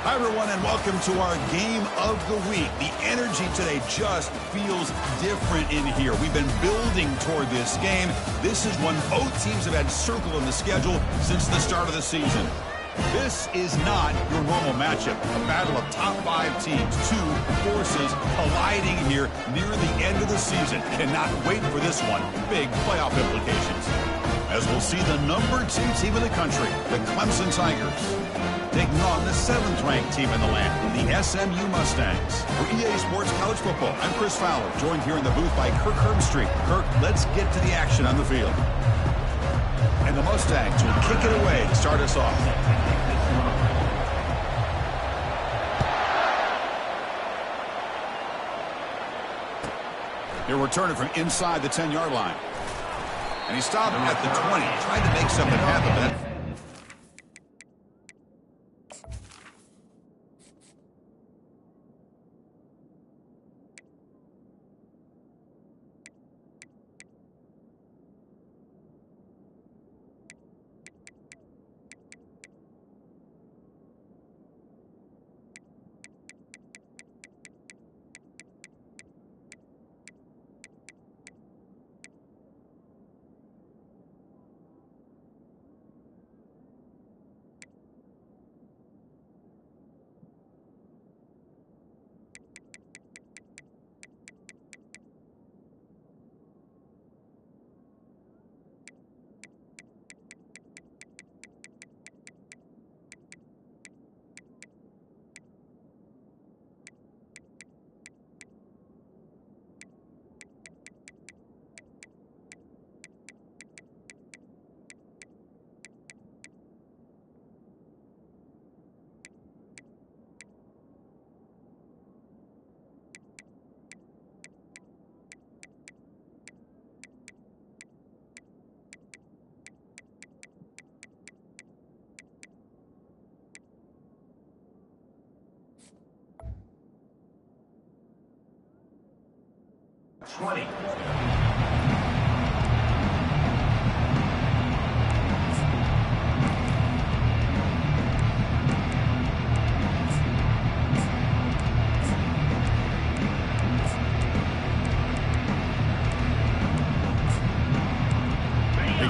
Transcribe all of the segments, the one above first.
Hi, everyone, and welcome to our game of the week. The energy today just feels different in here. We've been building toward this game. This is one both teams have had circled in the schedule since the start of the season. This is not your normal matchup. A battle of top 5 teams, 2 forces colliding here near the end of the season. Cannot wait for this one. Big playoff implications. As we'll see the number 2 team in the country, the Clemson Tigers, taking on the 7th-ranked team in the land, the SMU Mustangs. For EA Sports College Football, I'm Chris Fowler, joined here in the booth by Kirk Herbstreit. Kirk, let's get to the action on the field. And the Mustangs will kick it away to start us off. He'll return it from inside the 10-yard line. And he stopped at the 20, tried to make something happen, but that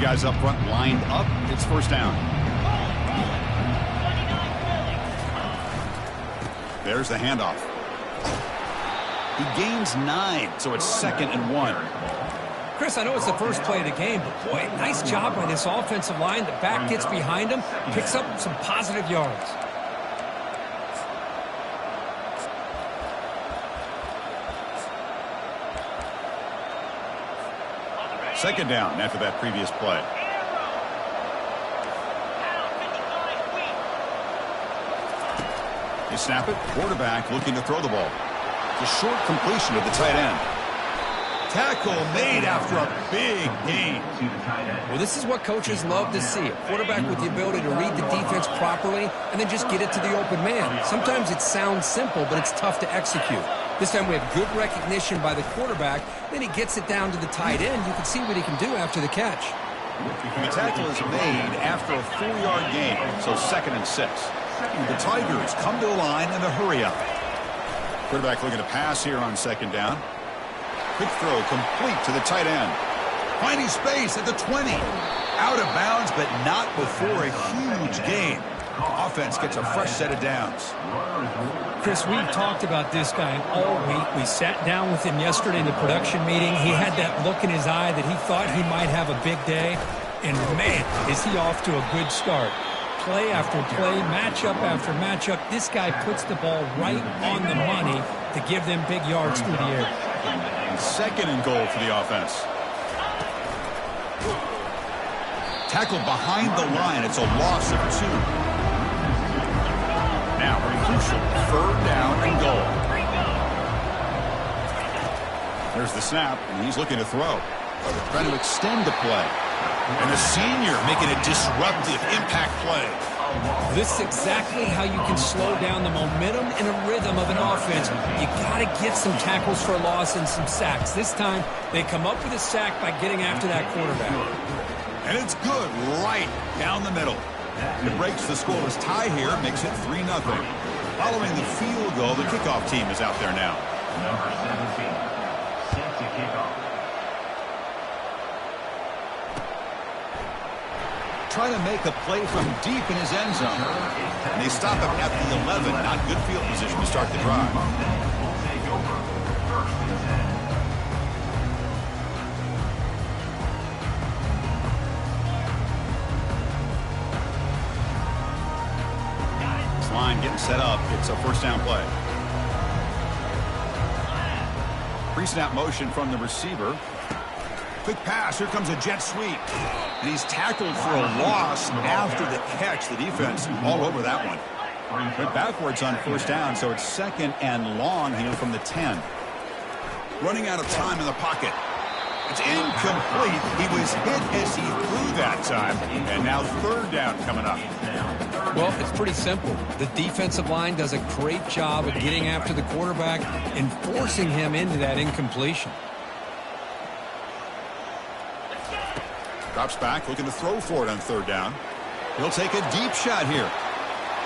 guys up front lined up. It's first down. There's the handoff. He gains 9, so it's 2nd and 1. Chris, I know it's the first play of the game, but boy, nice job by this offensive line. The back gets behind him, picks up some positive yards. Second down after that previous play. You snap it, quarterback looking to throw the ball. It's a short completion to the tight end. Tackle made after a big gain. Well, this is what coaches love to see. A quarterback with the ability to read the defense properly and then just get it to the open man. Sometimes it sounds simple, but it's tough to execute. This time we have good recognition by the quarterback. Then he gets it down to the tight end. You can see what he can do after the catch. The tackle is made after a 4-yard gain, so 2nd and 6. The Tigers come to the line in a hurry-up. Quarterback looking to pass here on 2nd down. Quick throw complete to the tight end. Finding space at the 20. Out of bounds, but not before a huge gain. Offense gets a fresh set of downs. Chris, we've talked about this guy all week. We sat down with him yesterday in the production meeting. He had that look in his eye that he thought he might have a big day. And, man, is he off to a good start. Play after play, matchup after matchup. This guy puts the ball right on the money to give them big yards through the air. 2nd and goal for the offense. Tackled behind the line. It's a loss of 2. Now, crucial 3rd down and goal. There's the snap, and he's looking to throw. Trying to extend the play. And the senior making a disruptive impact play. This is exactly how you can slow down the momentum and a rhythm of an offense. You got to get some tackles for a loss and some sacks. This time, they come up with a sack by getting after that quarterback. And it's good right down the middle. It breaks the scoreless tie here, makes it 3-0. Following the field goal, the kickoff team is out there now. Number 17, set to kick off. Trying to make a play from deep in his end zone. And they stop him at the 11. Not good field position to start the drive. Will take over. First and 10. This line getting set up. It's a first down play. Pre-snap motion from the receiver. Quick pass. Here comes a jet sweep. And he's tackled for a loss after the catch. The defense all over that one. Went backwards on first down, so it's second and long here from the 10. Running out of time in the pocket. It's incomplete. He was hit as he threw that time. And now third down coming up. Well, it's pretty simple. The defensive line does a great job of getting after the quarterback and forcing him into that incompletion. Drops back, looking to throw for it on third down. He'll take a deep shot here.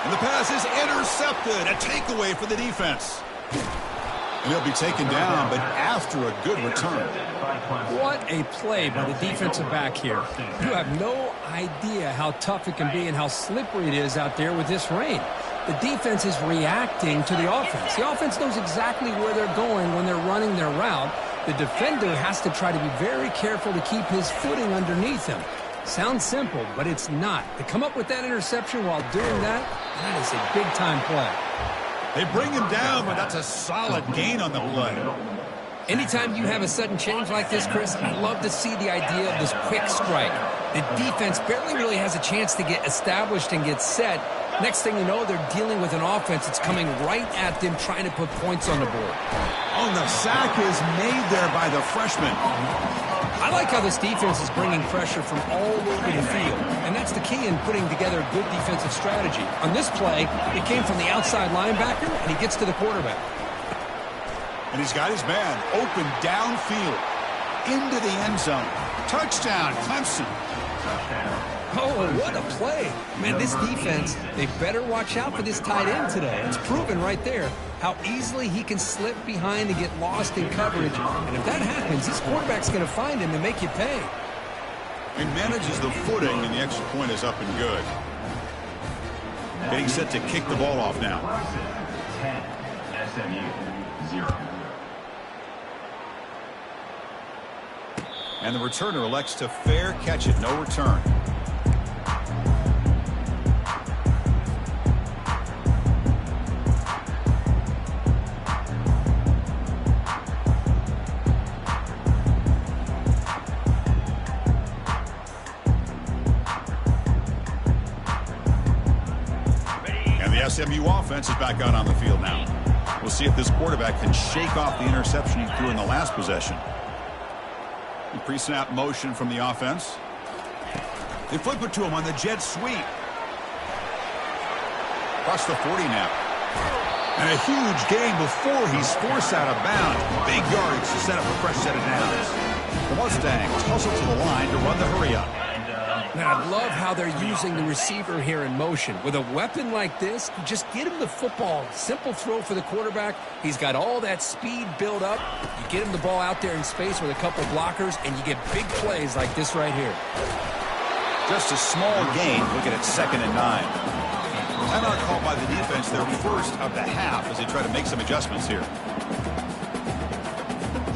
And the pass is intercepted. A takeaway for the defense. And he'll be taken down, but after a good return. What a play by the defensive back here. You have no idea how tough it can be and how slippery it is out there with this rain. The defense is reacting to the offense. The offense knows exactly where they're going when they're running their route. The defender has to try to be very careful to keep his footing underneath him. Sounds simple, but it's not. To come up with that interception while doing that, that is a big-time play. They bring him down, but that's a solid gain on the play. Anytime you have a sudden change like this, Chris, I love to see the idea of this quick strike. The defense barely really has a chance to get established and get set. Next thing you know, they're dealing with an offense that's coming right at them, trying to put points on the board. Oh, the sack is made there by the freshman. I like how this defense is bringing pressure from all over the field, and that's the key in putting together a good defensive strategy. On this play, it came from the outside linebacker, and he gets to the quarterback. And he's got his man open downfield into the end zone. Touchdown, Clemson. Oh, what a play. Man, this defense, they better watch out for this tight end today. It's proven right there how easily he can slip behind and get lost in coverage. And if that happens, this quarterback's going to find him and make you pay. He manages the footing, and the extra point is up and good. Getting set to kick the ball off now. 10, SMU 0. And the returner elects to fair catch it, no return. SMU offense is back out on the field now. We'll see if this quarterback can shake off the interception he threw in the last possession. Pre-snap motion from the offense. They flip it to him on the jet sweep. Across the 40 now. And a huge gain before he's forced out of bounds. Big yardage to set up a fresh set of downs. The Mustangs hustle to the line to run the hurry-up. Man, I love how they're using the receiver here in motion. With a weapon like this, you just get him the football. Simple throw for the quarterback. He's got all that speed built up. You get him the ball out there in space with a couple blockers, and you get big plays like this right here. Just a small gain. Looking at 2nd and 9. Timeout called by the defense, their first of the half, as they try to make some adjustments here.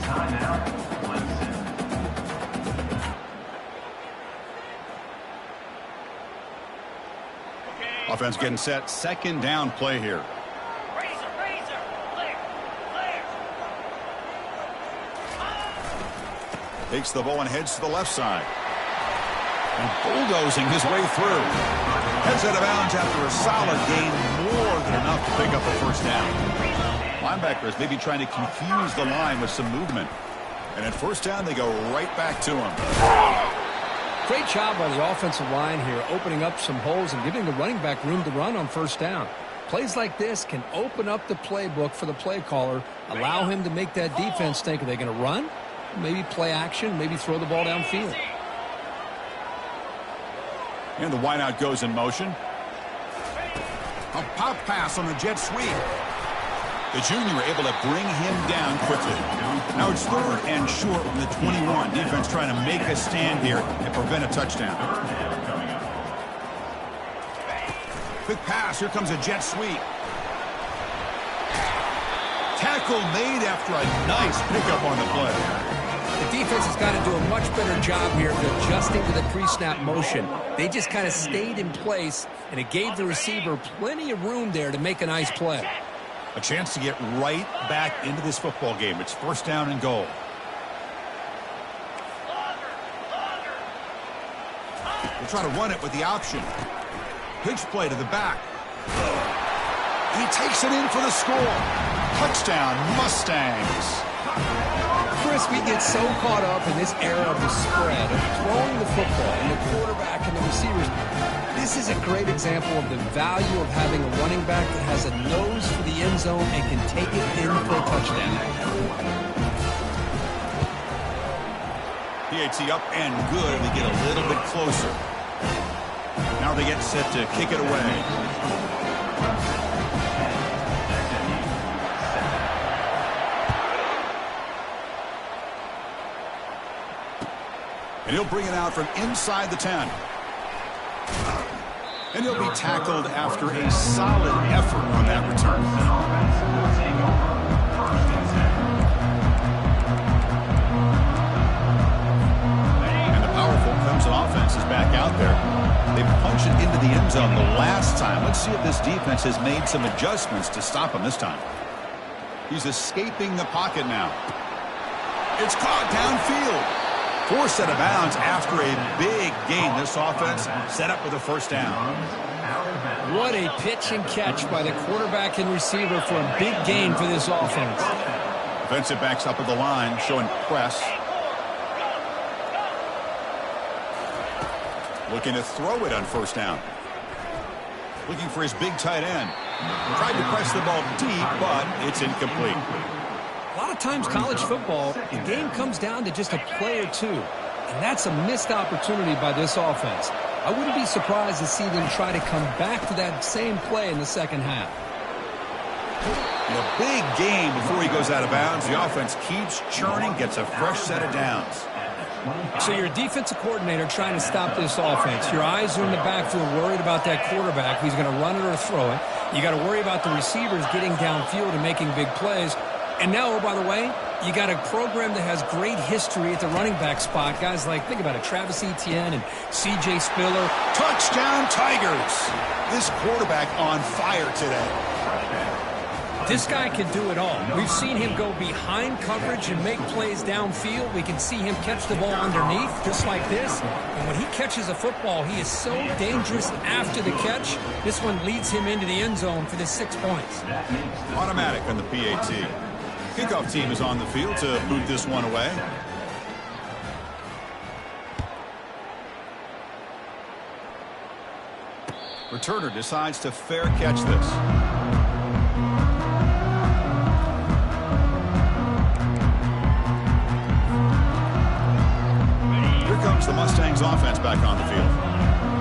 Timeout. Offense getting set. 2nd down play here. Takes the ball and heads to the left side. And bulldozing his way through. Heads out of bounds after a solid gain. More than enough to pick up a first down. Linebackers maybe trying to confuse the line with some movement. And at first down, they go right back to him. Great job by the offensive line here, opening up some holes and giving the running back room to run on first down. Plays like this can open up the playbook for the play caller, allow him to make that defense think, are they going to run? Maybe play action, maybe throw the ball downfield. And the wideout goes in motion. A pop pass on the jet sweep. The junior able to bring him down quickly. Now it's 3rd and short from the 21. Defense trying to make a stand here and prevent a touchdown. Quick pass. Here comes a jet sweep. Tackle made after a nice pickup on the play. The defense has got to do a much better job here of adjusting to the pre-snap motion. They just kind of stayed in place, and it gave the receiver plenty of room there to make a nice play. A chance to get right back into this football game. It's 1st down and goal. We'll try to run it with the option. Pitch play to the back. He takes it in for the score. Touchdown, Mustangs. Chris, we get so caught up in this era of the spread, of throwing the football, and the quarterback and the receivers. This is a great example of the value of having a running back that has a nose for the end zone and can take it in for a touchdown. PAT up and good. They get a little bit closer. Now they get set to kick it away. And he'll bring it out from inside the 10. And he'll be tackled after a solid effort on that return. And the powerful Clemson offense is back out there. They punched it into the end zone the last time. Let's see if this defense has made some adjustments to stop him this time. He's escaping the pocket now. It's caught downfield. Forced out of bounds after a big gain. This offense set up with a 1st down. What a pitch and catch by the quarterback and receiver for a big gain for this offense. Defensive backs up at the line, showing press. Looking to throw it on 1st down. Looking for his big tight end. Tried to press the ball deep, but it's incomplete. A lot of times college football, the game comes down to just a play or two. And that's a missed opportunity by this offense. I wouldn't be surprised to see them try to come back to that same play in the 2nd half. And a big gain before he goes out of bounds. The offense keeps churning, gets a fresh set of downs. So you're a defensive coordinator trying to stop this offense. Your eyes are in the backfield worried about that quarterback who's going to run it or throw it. You got to worry about the receivers getting downfield and making big plays. And now, oh, by the way, you got a program that has great history at the running back spot. Guys like, think about it, Travis Etienne and C.J. Spiller. Touchdown, Tigers. This quarterback on fire today. This guy can do it all. We've seen him go behind coverage and make plays downfield. We can see him catch the ball underneath, just like this. And when he catches a football, he is so dangerous after the catch. This one leads him into the end zone for the 6 points. Automatic on the PAT. Kickoff team is on the field to boot this one away. Returner decides to fair catch this. Here comes the Mustangs offense back on the field.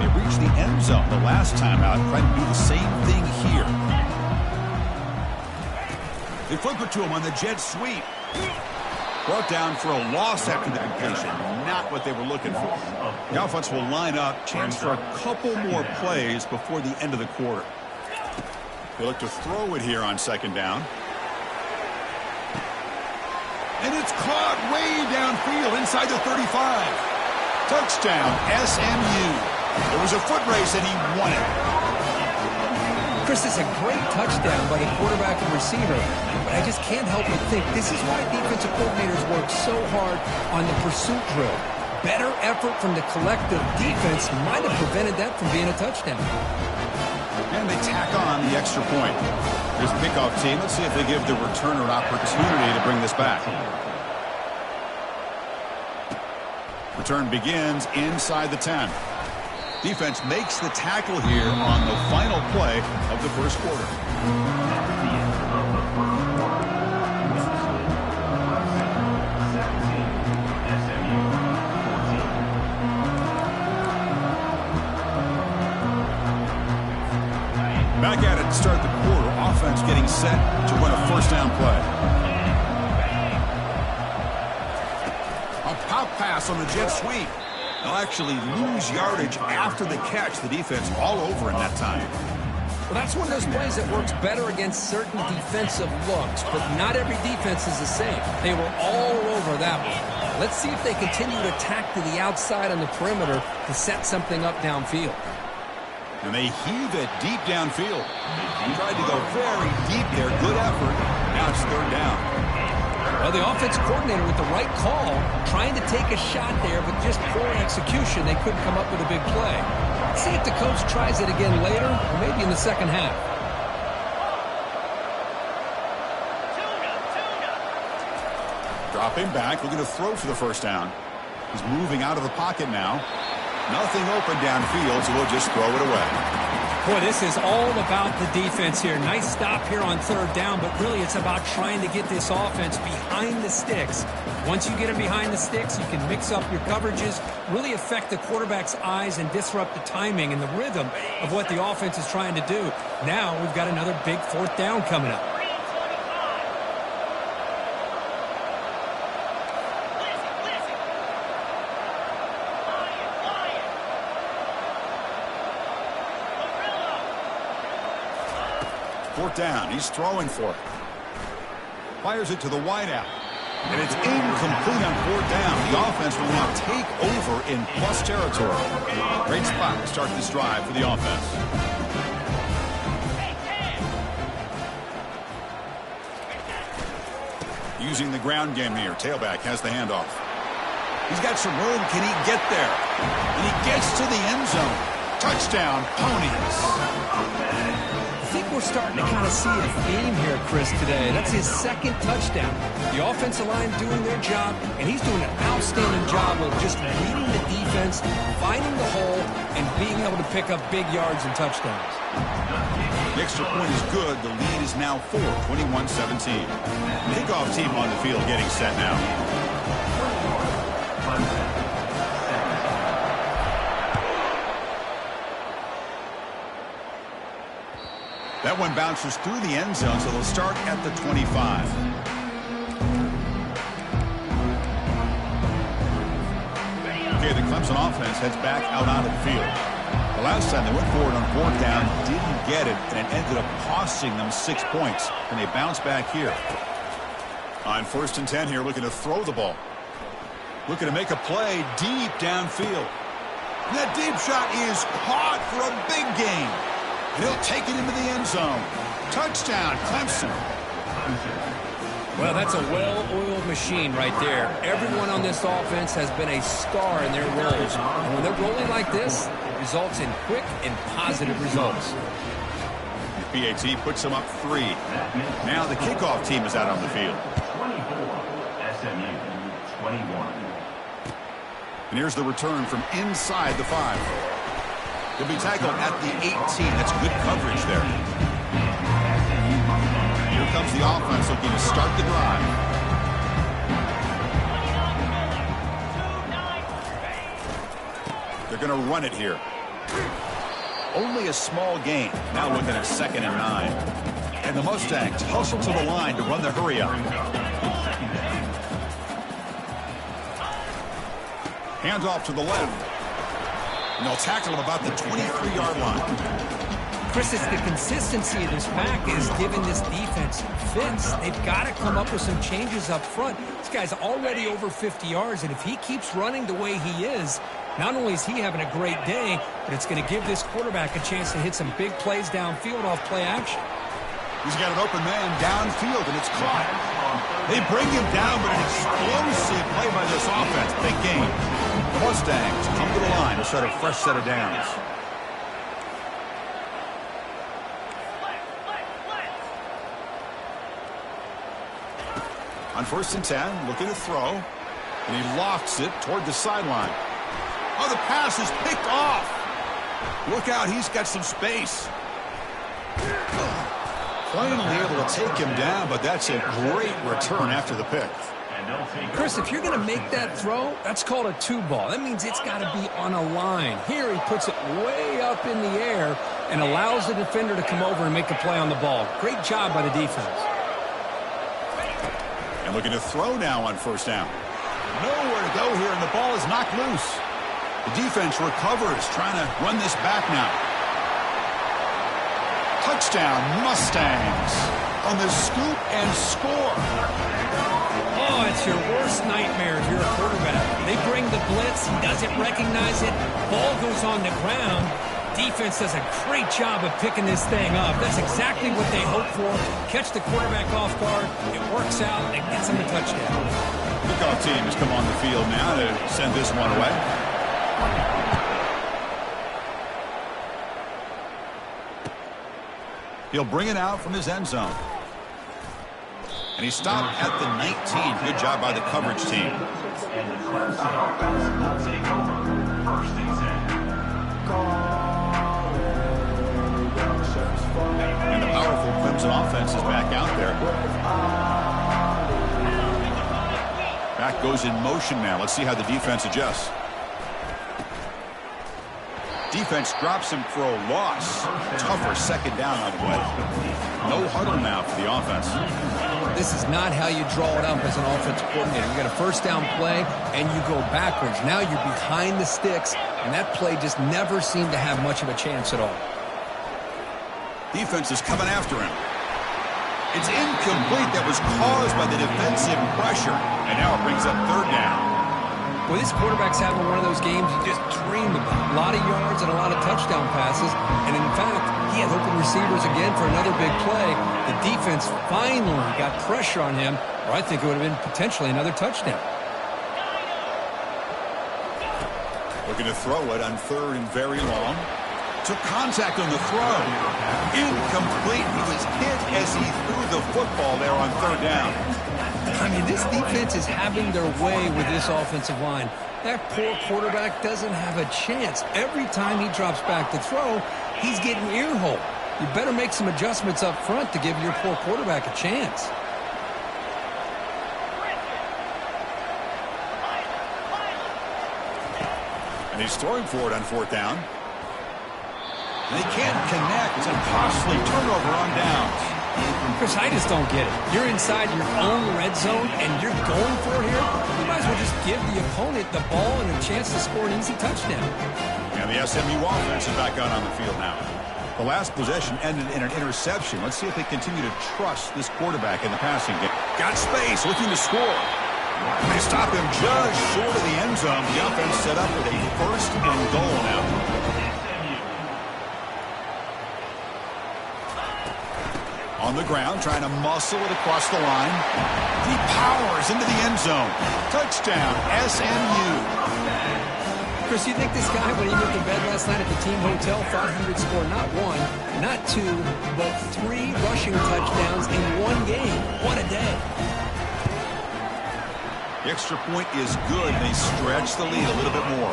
They reached the end zone the last time out, trying to do the same thing here. They flip it to him on the jet sweep. Brought down for a loss after the completion. Not what they were looking for. The offense will line up. Chance for a couple more plays before the end of the quarter. They look to throw it here on 2nd down. And it's caught way downfield inside the 35. Touchdown, SMU. It was a foot race and he won it. Chris, it's a great touchdown by the quarterback and receiver, but I just can't help but think this is why defensive coordinators work so hard on the pursuit drill. Better effort from the collective defense might have prevented that from being a touchdown. And they tack on the extra point. Here's the kickoff team. Let's see if they give the returner an opportunity to bring this back. Return begins inside the 10. Defense makes the tackle here on the final play of the first quarter. Back at it to start the quarter. Offense getting set to run a first down play. A pop pass on the jet sweep. They'll actually lose yardage after the catch. The defense all over in that time. Well, that's one of those plays that works better against certain defensive looks, but not every defense is the same. They were all over that one. Let's see if they continue to attack to the outside on the perimeter to set something up downfield. And they heave it deep downfield. He tried to go very deep there. Good effort. Now it's third down. Well, the offense coordinator with the right call, trying to take a shot there, but just poor execution. They couldn't come up with a big play. Let's see if the coach tries it again later, or maybe in the second half. Dropping back, looking to throw for the first down. He's moving out of the pocket now. Nothing open downfield, so we'll just throw it away. Boy, this is all about the defense here. Nice stop here on third down, but really it's about trying to get this offense behind the sticks. Once you get them behind the sticks, you can mix up your coverages, really affect the quarterback's eyes and disrupt the timing and the rhythm of what the offense is trying to do. Now we've got another big fourth down coming up. Fourth down. He's throwing for it. Fires it to the wideout. And it's incomplete on fourth down. The offense will now take over in plus territory. Great spot to start this drive for the offense. Using the ground game here. Tailback has the handoff. He's got some room. Can he get there? And he gets to the end zone. Touchdown, Ponies. I think we're starting to kind of see a theme here, Chris, today. That's his second touchdown. The offensive line doing their job, and he's doing an outstanding job of just reading the defense, finding the hole, and being able to pick up big yards and touchdowns. The extra point is good. The lead is now 4, 21-17. Kickoff team on the field getting set now. That one bounces through the end zone, so they'll start at the 25. Okay, the Clemson offense heads back out onto the field. The last time they went forward on fourth down, didn't get it, and it ended up costing them 6 points. And they bounce back here. On first and 10 here, looking to throw the ball. Looking to make a play deep downfield. And that deep shot is caught for a big gain. And he'll take it into the end zone. Touchdown, Clemson. Well, that's a well-oiled machine right there. Everyone on this offense has been a star in their roles. And when they're rolling like this, it results in quick and positive results. The PAT puts them up 3. Now the kickoff team is out on the field. 24, SMU, 21. And here's the return from inside the 5. He'll be tackled at the 18. That's good coverage there. Here comes the offense looking to start the drive. They're going to run it here. Only a small gain. Now looking at 2nd and 9. And the Mustangs hustle to the line to run the hurry up. Hands off to the left. And they'll tackle him about the 23-yard line. Chris, it's the consistency of this pack is giving this defense fits. They've got to come up with some changes up front. This guy's already over 50 yards, and if he keeps running the way he is, not only is he having a great day, but it's going to give this quarterback a chance to hit some big plays downfield off play action. He's got an open man downfield, and it's caught. They bring him down, but an explosive play by this offense. Big game. The Mustangs come to the line to start a fresh set of downs. On first and 10, looking to throw. And he lofts it toward the sideline. Oh, the pass is picked off. Look out, he's got some space. Finally able to take him down, but that's a great return after the pick. Chris, if you're going to make that throw, that's called a 2 ball. That means it's got to be on a line. Here he puts it way up in the air, and allows the defender to come over and make a play on the ball. Great job by the defense. And looking to throw now on first down. Nowhere to go here, and the ball is knocked loose. The defense recovers, trying to run this back now. Touchdown, Mustangs on the scoop and score. Oh, it's your worst nightmare if you're a quarterback. They bring the blitz. He doesn't recognize it. Ball goes on the ground. Defense does a great job of picking this thing up. That's exactly what they hope for. Catch the quarterback off guard. It works out. It gets them a touchdown. Kickoff team has come on the field now to send this one away. He'll bring it out from his end zone. And he stopped at the 19. Good job by the coverage team. And the Clemson offense will take over 1st and 10. And the powerful Clemson offense is back out there. Back goes in motion now. Let's see how the defense adjusts. Defense drops him for a loss. Tougher second down on the way. No huddle now for the offense. This is not how you draw it up as an offensive coordinator. You got a first down play, and you go backwards. Now you're behind the sticks, and that play just never seemed to have much of a chance at all. Defense is coming after him. It's incomplete. That was caused by the defensive pressure. And now it brings up third down. Well, this quarterback's having one of those games you just dream about. A lot of yards and a lot of touchdown passes. And in fact, he had open receivers again for another big play. The defense finally got pressure on him, or I think it would have been potentially another touchdown. Looking to throw it on third and very long. Took contact on the throw. Incomplete. He was hit as he threw the football there on third down. I mean, this defense is having their way with this offensive line. That poor quarterback doesn't have a chance. Every time he drops back to throw, he's getting ear-hole. You better make some adjustments up front to give your poor quarterback a chance. And he's throwing for it on fourth down. And they can't connect. It's a costly turnover on downs. Chris, I just don't get it. You're inside your own red zone, and you're going for it here? You might as well just give the opponent the ball and a chance to score an easy touchdown. And the SMU offense is back out on the field now. The last possession ended in an interception. Let's see if they continue to trust this quarterback in the passing game. Got space, looking to score. They stop him just short of the end zone. The offense set up with a first and goal now. On the ground, trying to muscle it across the line. He powers into the end zone. Touchdown, SMU. Chris, you think this guy, when he went to bed last night at the team hotel, thought he would score not one, not two, but 3 rushing touchdowns in one game? What a day. The extra point is good. They stretch the lead a little bit more.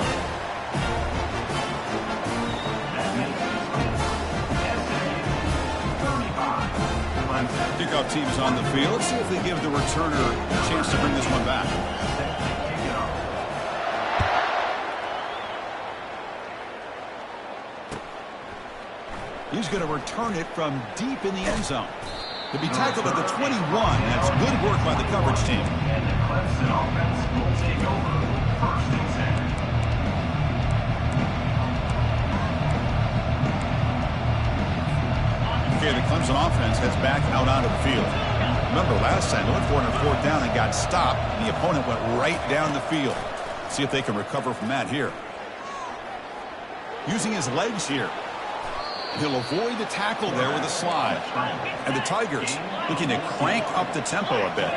Kickoff team is on the field. Let's see if they give the returner a chance to bring this one back. He's going to return it from deep in the end zone. To be tackled at the 21, that's good work by the coverage team. And the Clemson offense will take over 1st and 10. Okay, the Clemson offense heads back out onto the field. Remember, last time they went for it on fourth down and got stopped. The opponent went right down the field. See if they can recover from that here. Using his legs here. He'll avoid the tackle there with a slide. And the Tigers looking to crank up the tempo a bit.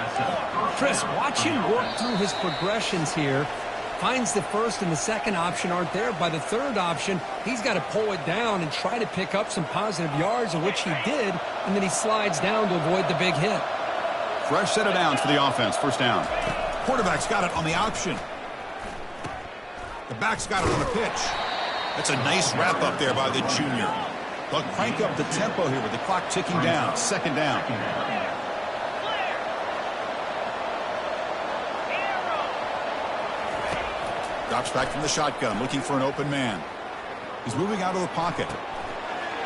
Chris, watch him work through his progressions here. Finds the first and the second option aren't there. By the third option, he's got to pull it down and try to pick up some positive yards, of which he did, and then he slides down to avoid the big hit. Fresh set of downs for the offense. First down. Quarterback's got it on the option. The back's got it on the pitch. That's a nice wrap up there by the junior. They'll crank up the tempo here with the clock ticking down. Second down. Drops back from the shotgun, looking for an open man. He's moving out of the pocket.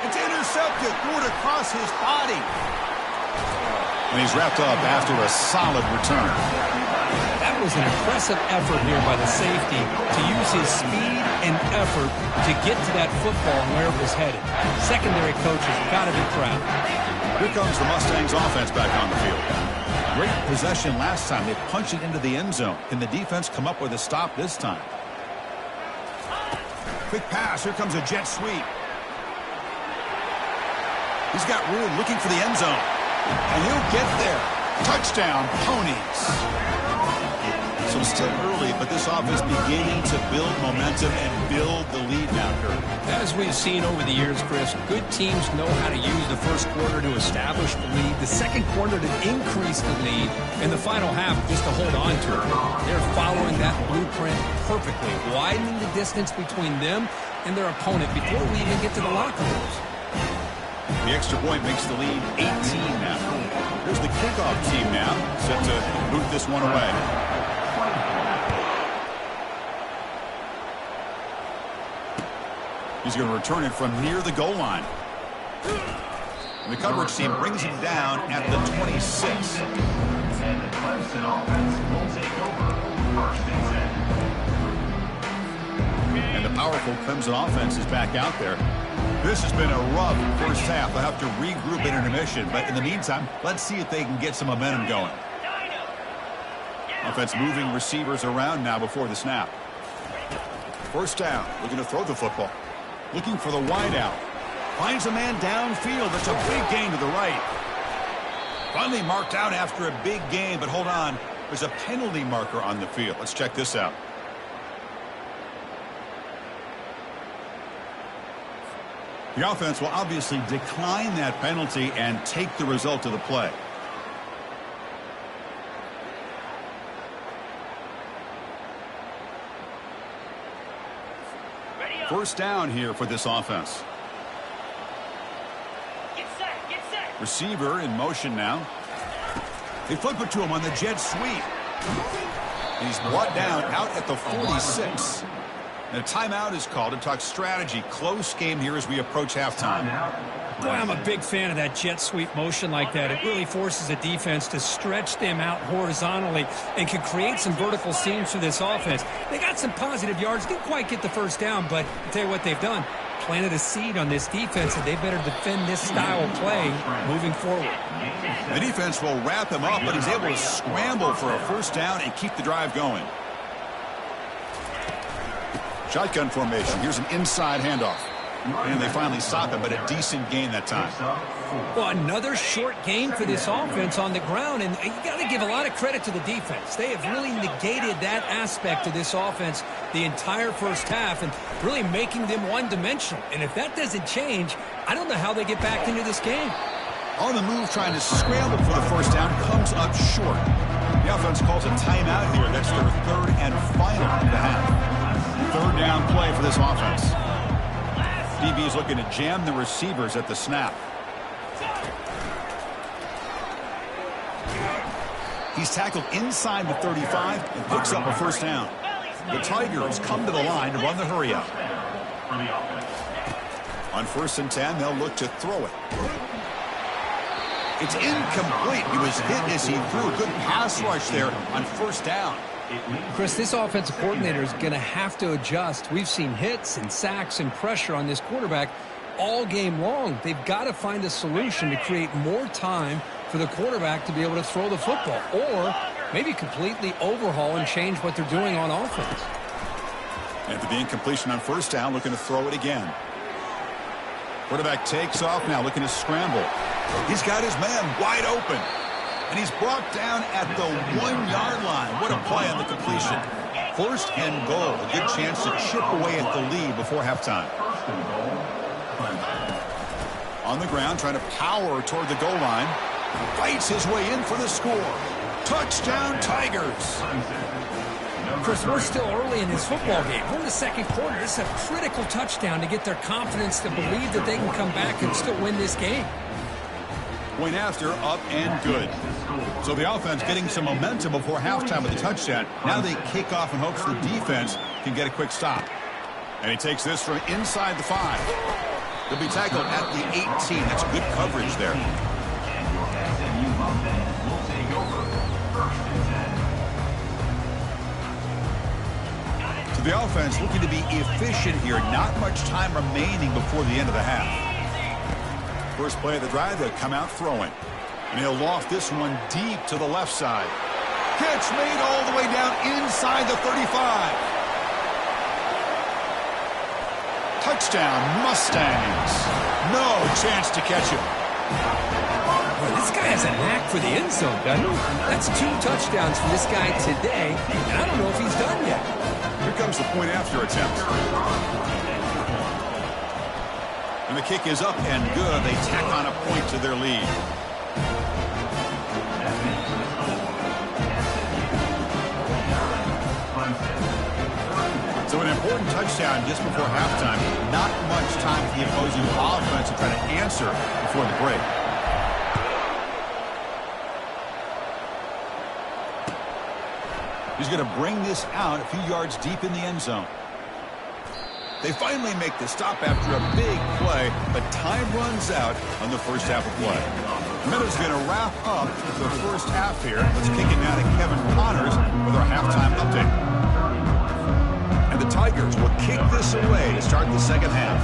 It's intercepted. Threw it across his body. And he's wrapped up after a solid return. That was an impressive effort here by the safety to use his speed and effort to get to that football and where it was headed. Secondary coaches got to be proud. Here comes the Mustangs offense back on the field. Great possession last time. They punched it into the end zone. Can the defense come up with a stop this time? Quick pass. Here comes a jet sweep. He's got room looking for the end zone. And he'll get there. Touchdown, Ponies. So still early, but this offense beginning to build momentum and build the lead now, Kurt. As we've seen over the years, Chris, good teams know how to use the first quarter to establish the lead, the second quarter to increase the lead, and the final half just to hold on to it. They're following that blueprint perfectly, widening the distance between them and their opponent before we even get to the locker rooms. The extra point makes the lead 18 now. Here's the kickoff team now, set to boot this one away. He's going to return it from near the goal line. And the coverage team brings him down at the 26. And the Clemson offense will take over first and 10. And the powerful Clemson offense is back out there. This has been a rough first half. They'll have to regroup in intermission. But in the meantime, let's see if they can get some momentum going. Offense moving receivers around now before the snap. First down, looking to throw the football. Looking for the wide out. Finds a man downfield. That's a big gain to the right. Finally marked out after a big gain, but hold on. There's a penalty marker on the field. Let's check this out. The offense will obviously decline that penalty and take the result of the play. First down here for this offense. Get set. Receiver in motion now. They flip it to him on the jet sweep. And he's brought down out at the 46. And a timeout is called to talk strategy. Close game here as we approach halftime. Boy, I'm a big fan of that jet sweep motion like that. It really forces a defense to stretch them out horizontally and can create some vertical seams for this offense. They got some positive yards. Didn't quite get the first down, but I'll tell you what they've done. Planted a seed on this defense, and they better defend this style of play moving forward. The defense will wrap him up, but he's able to scramble for a first down and keep the drive going. Shotgun formation. Here's an inside handoff. And they finally stop him, but a decent gain that time. Well, another short game for this offense on the ground, and you got to give a lot of credit to the defense. They have really negated that aspect of this offense the entire first half and really making them one-dimensional. And if that doesn't change, I don't know how they get back into this game. On the move, trying to scramble for the first down, comes up short. The offense calls a timeout here. That's their third and final of the half. Third down play for this offense. DB is looking to jam the receivers at the snap. He's tackled inside the 35 and picks up a first down. The Tigers come to the line to run the hurry up. On 1st and 10, they'll look to throw it. It's incomplete. He was hit as he threw. Good pass rush there on first down. Chris, this offensive coordinator is going to have to adjust. We've seen hits and sacks and pressure on this quarterback all game long. They've got to find a solution to create more time for the quarterback to be able to throw the football, or maybe completely overhaul and change what they're doing on offense. After the incompletion on first down, looking to throw it again. Quarterback takes off now, looking to scramble. He's got his man wide open. And he's brought down at the 1-yard line. What a play on the completion. First and goal. A good chance to chip away at the lead before halftime. On the ground, trying to power toward the goal line. Fights his way in for the score. Touchdown, Tigers. Chris, we're still early in this football game. We're in the second quarter. This is a critical touchdown to get their confidence to believe that they can come back and still win this game. Point after, up and good. So the offense getting some momentum before halftime with the touchdown. Now they kick off in hopes the defense can get a quick stop. And he takes this from inside the 5. He'll be tackled at the 18. That's good coverage there. So the offense looking to be efficient here. Not much time remaining before the end of the half. First play of the drive, they'll come out throwing. And he'll loft this one deep to the left side. Catch made all the way down inside the 35. Touchdown, Mustangs. No chance to catch him. Well, this guy has a knack for the end zone, doesn't he? That's 2 touchdowns for this guy today, and I don't know if he's done yet. Here comes the point after attempt. And the kick is up and good. They tack on a point to their lead. So an important touchdown just before halftime. Not much time for the opposing offense to try to answer before the break. He's going to bring this out a few yards deep in the end zone. They finally make the stop after a big play, but time runs out on the first half of play. Meadows going to wrap up the first half here. Let's kick it now to Kevin Connors with our halftime update. And the Tigers will kick this away to start the second half.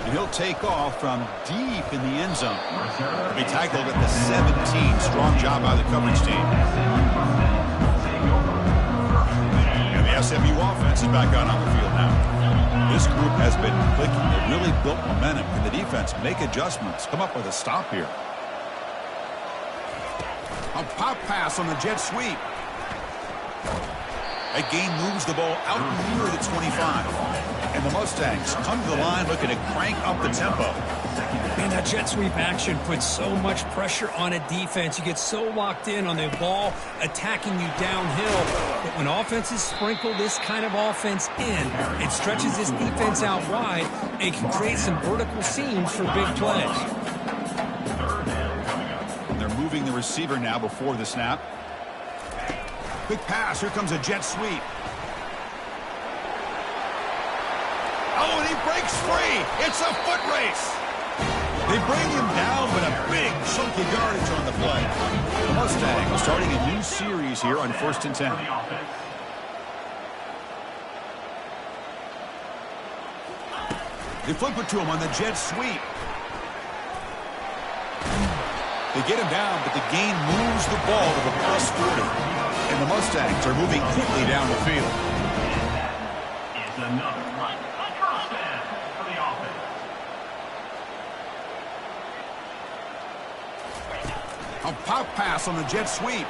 And he'll take off from deep in the end zone. He'll be tackled at the 17. Strong job by the coverage team. And the SMU offense is back out on the field now. This group has been clicking. They really built momentum. Can the defense make adjustments? Come up with a stop here. A pop pass on the jet sweep. That gain moves the ball out near the 25. And the Mustangs come to the line looking to crank up the tempo. Man, that jet sweep action puts so much pressure on a defense. You get so locked in on the ball attacking you downhill. But when offenses sprinkle this kind of offense in, it stretches this defense out wide and can create some vertical seams for big plays. Moving the receiver now before the snap. Quick pass. Here comes a jet sweep. Oh, and he breaks free. It's a foot race. They bring him down, but a big chunk of yardage on the play. The Mustangs starting a new series here on 1st and 10. They flip it to him on the jet sweep. They get him down, but the gain moves the ball to the plus 40. And the Mustangs are moving quickly down the field. It's another run. A first down for the offense. A pop pass on the jet sweep.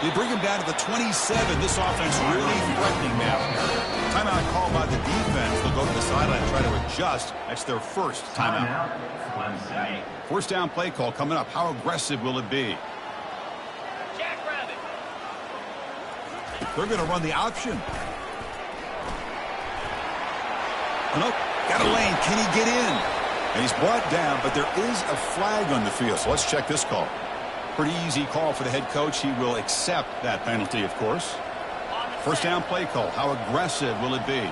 They bring him down to the 27. This offense really threatening now. Timeout called by the defense. They'll go to the sideline and try to adjust. That's their first timeout. First down play call coming up. How aggressive will it be? They're going to run the option. Oh, no. Got a lane. Can he get in? And he's brought down, but there is a flag on the field. So let's check this call. Pretty easy call for the head coach. He will accept that penalty, of course. First down play call. How aggressive will it be?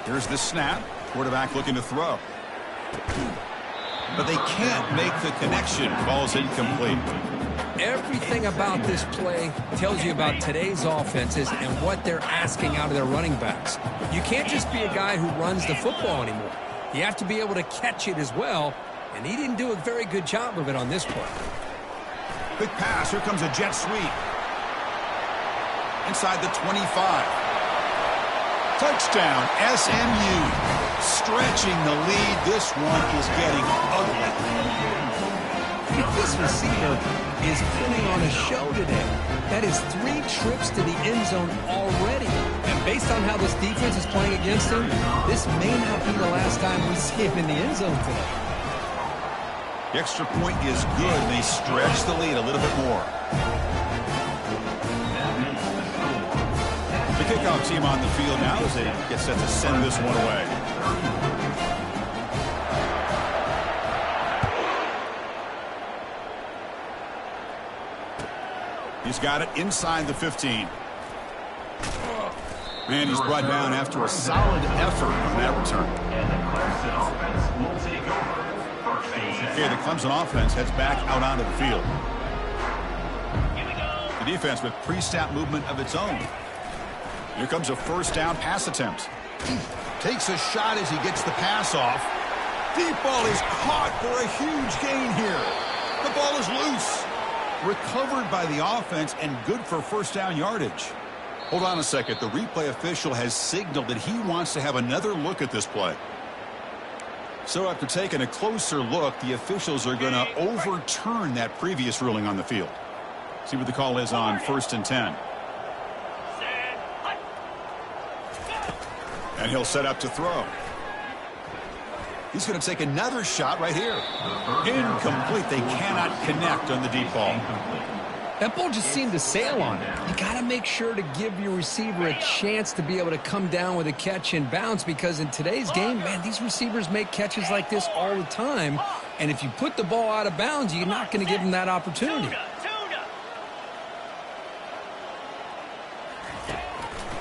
Here's the snap. Quarterback looking to throw. But they can't make the connection. Ball's incomplete. Everything about this play tells you about today's offenses and what they're asking out of their running backs. You can't just be a guy who runs the football anymore. You have to be able to catch it as well, and he didn't do a very good job of it on this play. Quick pass. Here comes a jet sweep. Inside the 25. Touchdown, SMU. Stretching the lead. This one is getting ugly. This receiver is putting on a show today. That is 3 trips to the end zone already. And based on how this defense is playing against him, this may not be the last time we see him in the end zone today. The extra point is good. They stretch the lead a little bit more. The kickoff team on the field now as they get set to send this one away. He's got it inside the 15. And he's brought down after a solid effort on that return. Okay, the Clemson offense heads back out onto the field. The defense with pre-snap movement of its own. Here comes a first down pass attempt. Takes a shot as he gets the pass off. Deep ball is caught for a huge gain here. The ball is loose. Recovered by the offense and good for first down yardage. Hold on a second. The replay official has signaled that he wants to have another look at this play. So after taking a closer look, the officials are going to overturn that previous ruling on the field. See what the call is on 1st and 10. And he'll set up to throw. He's going to take another shot right here. Incomplete. They cannot connect on the deep ball. That ball just seemed to sail on him. You got to make sure to give your receiver a chance to be able to come down with a catch and bounce, because in today's game, man, these receivers make catches like this all the time. And if you put the ball out of bounds, you're not going to give them that opportunity.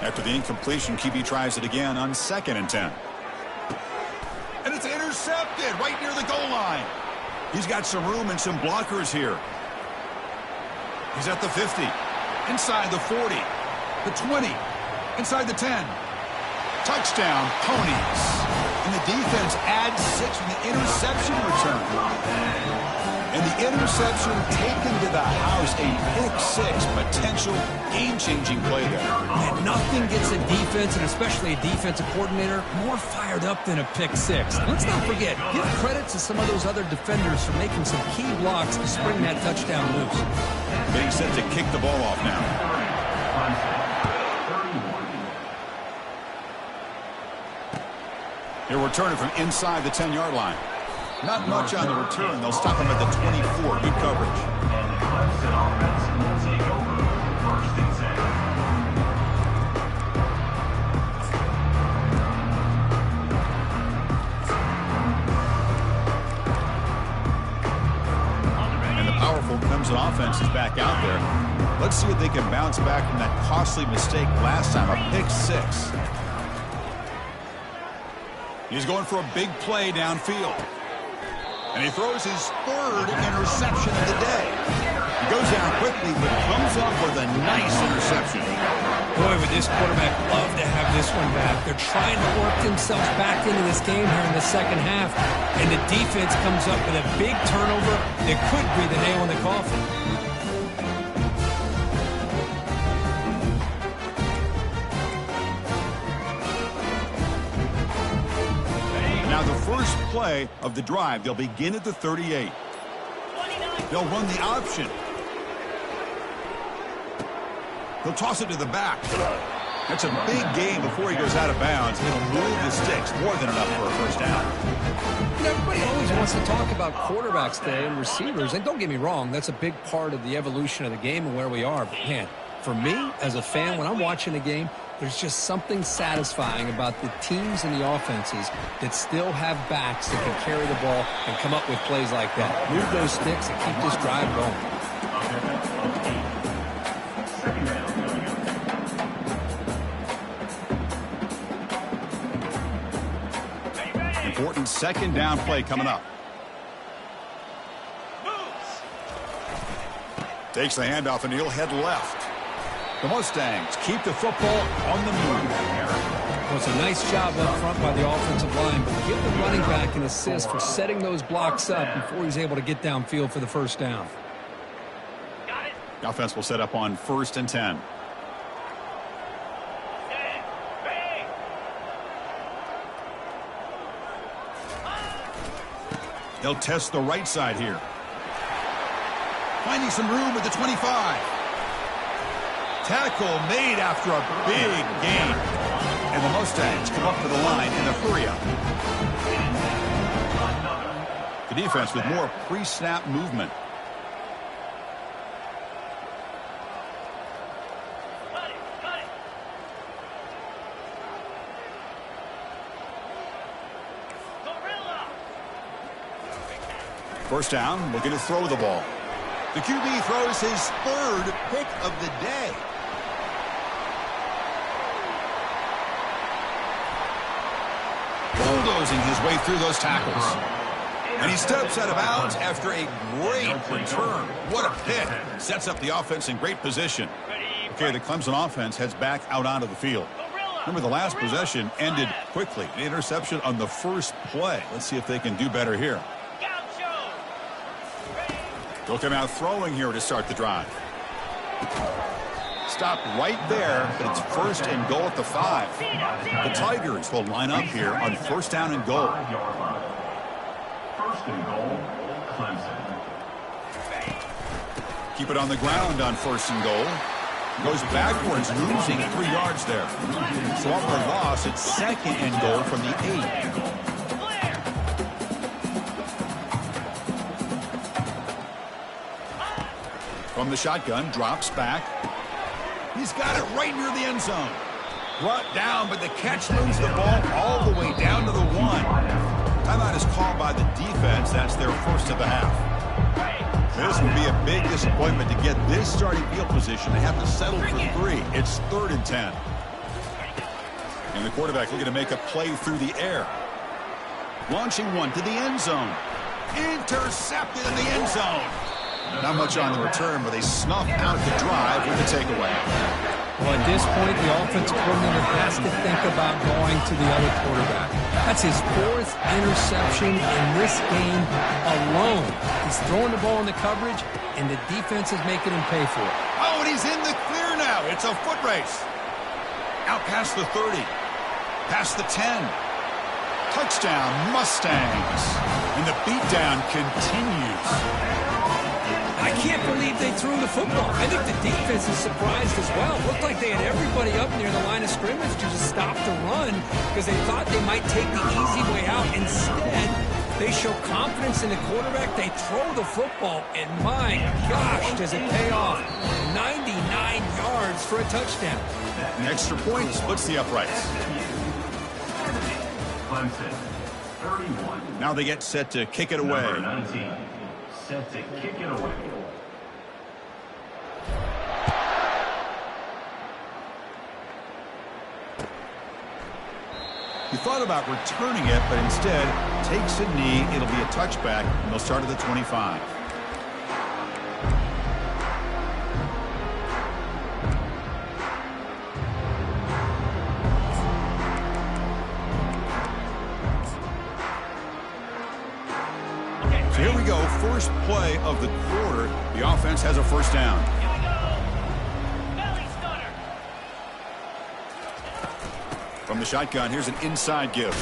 After the incompletion, QB tries it again on 2nd and 10. And it's intercepted right near the goal line. He's got some room and some blockers here. He's at the 50, inside the 40, the 20, inside the 10. Touchdown, Ponies. And the defense adds 6 from the interception return. And the interception taken to the house, a pick-6, potential game-changing play there. And nothing gets a defense, and especially a defensive coordinator, more fired up than a pick-6. Let's not forget, give credit to some of those other defenders for making some key blocks to spring that touchdown loose. Getting set to kick the ball off now. He'll return it from inside the 10-yard line. Not much on the return. They'll stop him at the 24. Good coverage. And the Clemson offense will take over 1st and 10. And the powerful Clemson offense is back out there. Let's see if they can bounce back from that costly mistake last time, a pick-6. He's going for a big play downfield. And he throws his 3rd interception of the day. He goes down quickly, but comes up with a nice interception. Boy, would this quarterback love to have this one back. They're trying to work themselves back into this game here in the second half. And the defense comes up with a big turnover that could be the nail in the coffin. Now the first play of the drive, they'll begin at the 38. They'll run the option. They'll toss it to the back. That's a big gain before he goes out of bounds. It'll move the sticks, more than enough for a first down. Everybody always wants to talk about quarterbacks today and receivers, and don't get me wrong, that's a big part of the evolution of the game and where we are. But man, for me as a fan, when I'm watching a game, there's just something satisfying about the teams and the offenses that still have backs that can carry the ball and come up with plays like that. Move those sticks and keep this drive going. Important 2nd down play coming up. Takes the handoff and he'll head left. The Mustangs keep the football on the move. Well, it's a nice job up front by the offensive line, but give the running back an assist for setting those blocks up before he's able to get downfield for the first down. The offense will set up on 1st and 10. They'll test the right side here. Finding some room at the 25. Tackle made after a big gain. And the Mustangs come up to the line in a hurry-up. The defense with more pre-snap movement. First down, looking to throw the ball. The QB throws his third pick of the day. Bulldozing his way through those tackles. And he steps out of bounds after a great return. What a pick. Sets up the offense in great position. Okay, the Clemson offense heads back out onto the field. Remember, the last possession ended quickly. An interception on the first play. Let's see if they can do better here. They'll come out throwing here to start the drive. Stop right there, but it's first and goal at the 5. The Tigers will line up here on first down and goal. First and goal, Clemson. Keep it on the ground on first and goal. Goes backwards, losing 3 yards there. So off the loss, it's second and goal from the 8. From the shotgun, drops back. He's got it right near the end zone. Brought down, but the catch moves the ball all the way down to the 1. Timeout is called by the defense. That's their first of the half. This would be a big disappointment to get this starting field position. They have to settle for 3. It's 3rd and 10. And the quarterback looking to make a play through the air. Launching one to the end zone. Intercepted in the end zone. Not much on the return, but they snuff out the drive with the takeaway. Well, at this point, the offensive coordinator has to think about going to the other quarterback. That's his 4th interception in this game alone. He's throwing the ball in the coverage, and the defense is making him pay for it. Oh, and he's in the clear now. It's a foot race. Out past the 30. Past the 10. Touchdown, Mustangs. And the beatdown continues. I can't believe they threw the football. I think the defense is surprised as well. It looked like they had everybody up near the line of scrimmage to just stop the run because they thought they might take the easy way out. Instead, they show confidence in the quarterback. They throw the football, and my gosh, does it pay off. 99 yards for a touchdown. An extra point splits the uprights. Clemson, 31. Now they get set to kick it away. Number 19, set to kick it away. He thought about returning it, but instead takes a knee. It'll be a touchback, and they'll start at the 25. So here we go, first play of the quarter. The offense has a first down. From the shotgun, here's an inside give.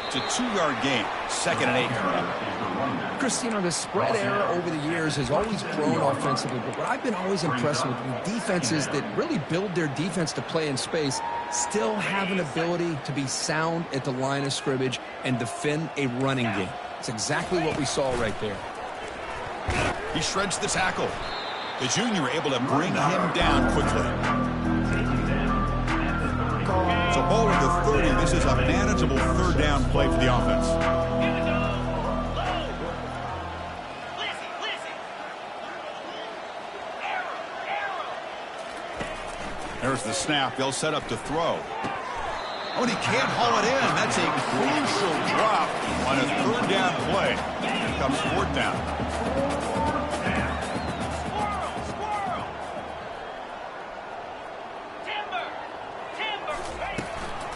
It's a 2-yard gain, 2nd and 8 coming up. Chris, you know, the spread era over the years has always grown offensively, but what I've been always impressed with defenses that really build their defense to play in space still have an ability to be sound at the line of scrimmage and defend a running game. It's exactly what we saw right there. He shreds the tackle. The junior able to bring him down quickly. So ball at the 30. This is a manageable 3rd down play for the offense. There's the snap. They'll set up to throw. Oh, and he can't haul it in. That's a crucial drop on a 3rd down play. Here comes 4th down.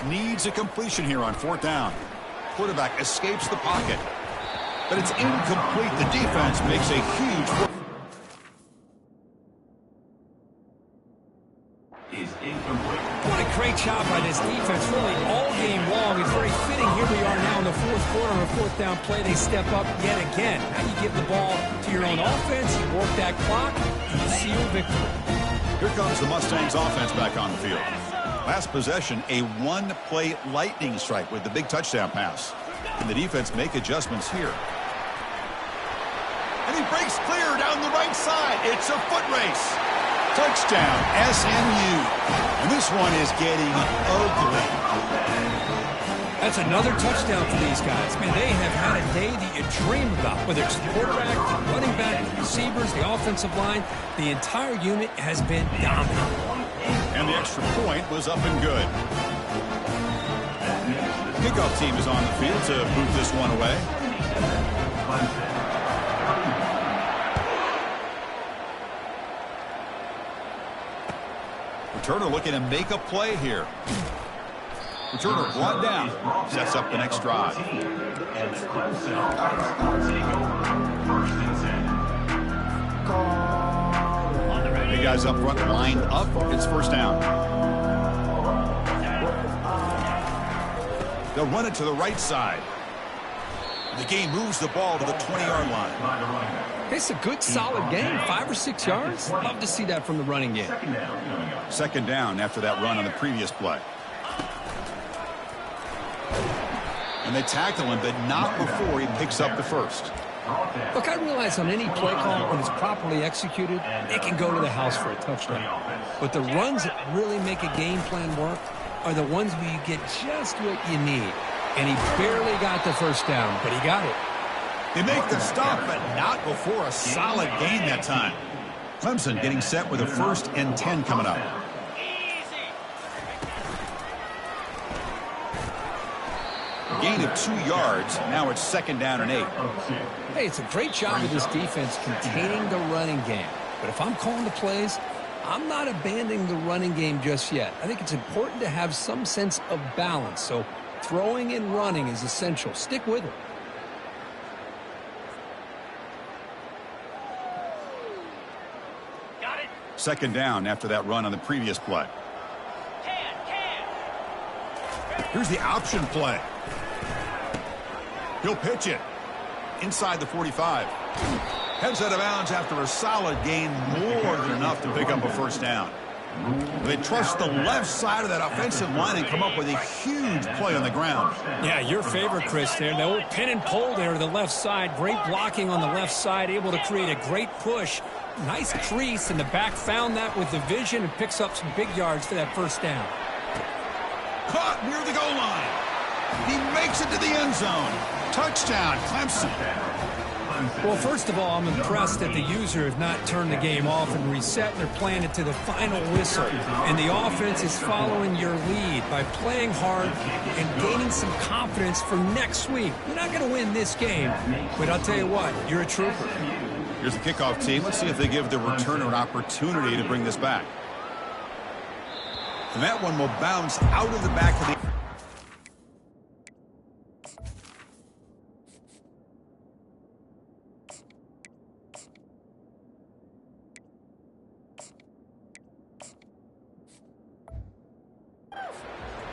Needs a completion here on 4th down. Quarterback escapes the pocket, but it's incomplete. The defense makes a huge. Is incomplete. What a great job by this defense, really all game long. It's very fitting. Here we are now in the 4th quarter of a 4th down play. They step up yet again. Now you give the ball to your own offense, you work that clock, and you seal victory. Here comes the Mustangs offense back on the field. Last possession, a 1-play lightning strike with the big touchdown pass. And the defense make adjustments here. And he breaks clear down the right side. It's a foot race. Touchdown, SMU. And this one is getting ugly. That's another touchdown for these guys. Man, they have had a day that you dream about, whether it's the quarterback, the running back, the receivers, the offensive line. The entire unit has been dominant. And the extra point was up and good. Kickoff team is on the field to boot this one away. Returner looking to make a play here. Returner brought down. Sets up the next drive. Big guys up front lined up. It's first down. They'll run it to the right side. The game moves the ball to the 20-yard line. It's a good, solid game. 5 or 6 yards. Love to see that from the running game. Second down after that run on the previous play. And they tackle him, but not before he picks up the first. Look, I realize on any play call, when it's properly executed, it can go to the house for a touchdown. But the runs that really make a game plan work are the ones where you get just what you need. And he barely got the first down, but he got it. They make the stop, but not before a solid gain that time. Clemson getting set with a 1st and 10 coming up. Gain of 2 yards. Now it's 2nd down and 8. Hey, it's a great job of this defense containing the running game. But if I'm calling the plays, I'm not abandoning the running game just yet. I think it's important to have some sense of balance. So throwing and running is essential. Stick with it. Got it. 2nd down after that run on the previous play. Here's the option play. He'll pitch it inside the 45. Heads out of bounds after a solid gain, more than enough to pick up a first down. They trust the left side of that offensive line and come up with a huge play on the ground. Yeah, your favorite, Chris, there. The old pin and pull there to the left side. Great blocking on the left side, able to create a great push. Nice crease, and the back found that with the vision and picks up some big yards for that first down. Caught near the goal line. He makes it to the end zone. Touchdown, Clemson. Well, first of all, I'm impressed that the user has not turned the game off and reset. They're playing it to the final whistle. And the offense is following your lead by playing hard and gaining some confidence for next week. You're not going to win this game, but I'll tell you what, you're a trooper. Here's the kickoff team. Let's see if they give the returner an opportunity to bring this back. And that one will bounce out of the back of the...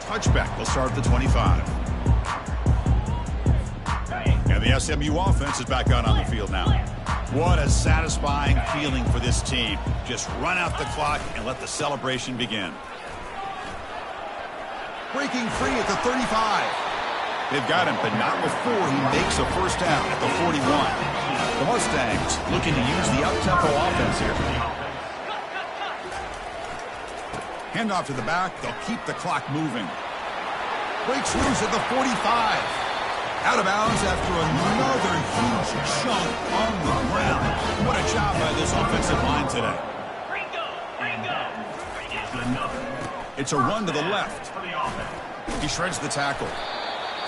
Touchback. They'll start at the 25. And the SMU offense is back out on the field now. What a satisfying feeling for this team. Just run out the clock and let the celebration begin. Breaking free at the 35. They've got him, but not before he makes a first down at the 41. The Mustangs looking to use the up-tempo offense here. Handoff to the back. They'll keep the clock moving. Breaks loose at the 45. Out of bounds after another huge chunk on the ground. What a job by this offensive line today. It's a run to the left. He shreds the tackle.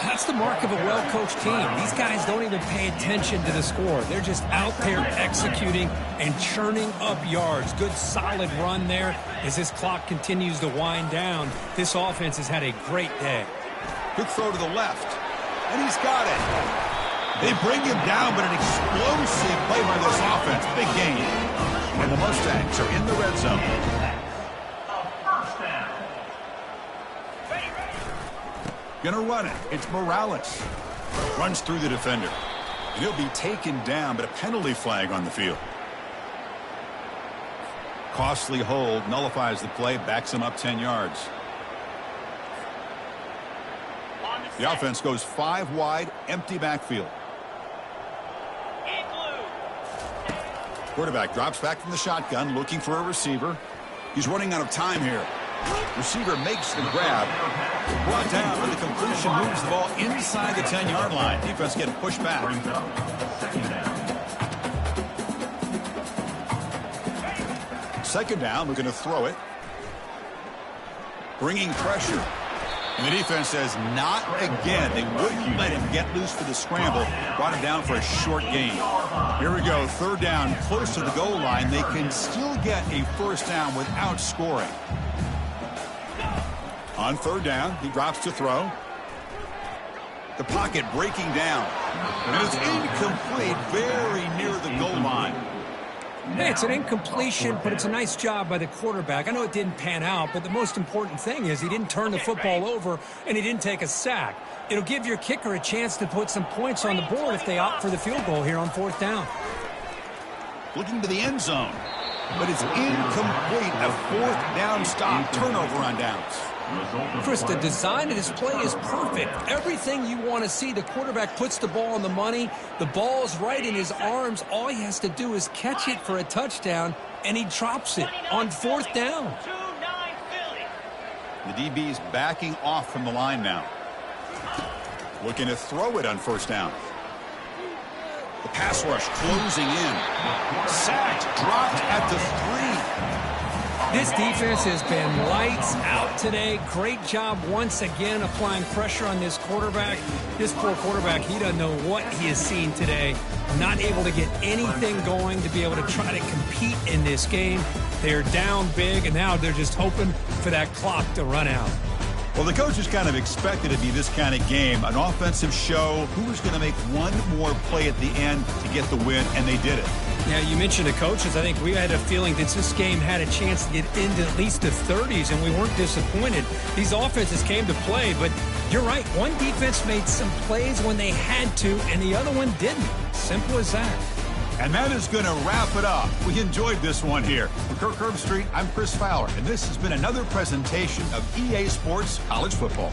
That's the mark of a well-coached team. These guys don't even pay attention to the score. They're just out there executing and churning up yards. Good, solid run there as this clock continues to wind down. This offense has had a great day. Good throw to the left. And he's got it. They bring him down, but an explosive play by this offense. Big gain. And the Mustangs are in the red zone. Gonna run it. It's Morales. Runs through the defender. And he'll be taken down, but a penalty flag on the field. Costly hold. Nullifies the play. Backs him up 10 yards. The offense goes 5 wide, empty backfield. Quarterback drops back from the shotgun, looking for a receiver. He's running out of time here. Receiver makes the grab. Brought down with the completion, moves the ball inside the 10-yard line. Defense getting pushed back. Second down, looking to throw it. Bringing pressure. And the defense says, not again. They wouldn't let him get loose for the scramble. Brought him down for a short gain. Here we go. Third down, close to the goal line. They can still get a first down without scoring. On third down, he drops to throw. The pocket breaking down. And it's incomplete, very near the goal line. Hey, it's an incompletion, but it's a nice job by the quarterback. I know it didn't pan out, but the most important thing is he didn't turn the football over and he didn't take a sack. It'll give your kicker a chance to put some points on the board if they opt for the field goal here on fourth down. Looking to the end zone, but it's incomplete. A fourth down stop, turnover on downs. Chris, the design of this play is perfect. Everything you want to see. The quarterback puts the ball on the money. The ball's right in his arms. All he has to do is catch it for a touchdown, and he drops it on fourth down. The DB's backing off from the line now. Looking to throw it on first down. The pass rush closing in. Sacked, dropped at the 3. This defense has been lights out today. Great job once again applying pressure on this quarterback. This poor quarterback, he doesn't know what he has seen today. Not able to get anything going to be able to try to compete in this game. They're down big, and now they're just hoping for that clock to run out. Well, the coaches kind of expected it to be this kind of game, an offensive show. Who was going to make one more play at the end to get the win, and they did it. Yeah, you mentioned the coaches. I think we had a feeling that this game had a chance to get into at least the 30s, and we weren't disappointed. These offenses came to play, but you're right. One defense made some plays when they had to, and the other one didn't. Simple as that. And that is going to wrap it up. We enjoyed this one here. For Kirk Herbstreit, I'm Chris Fowler, and this has been another presentation of EA Sports College Football.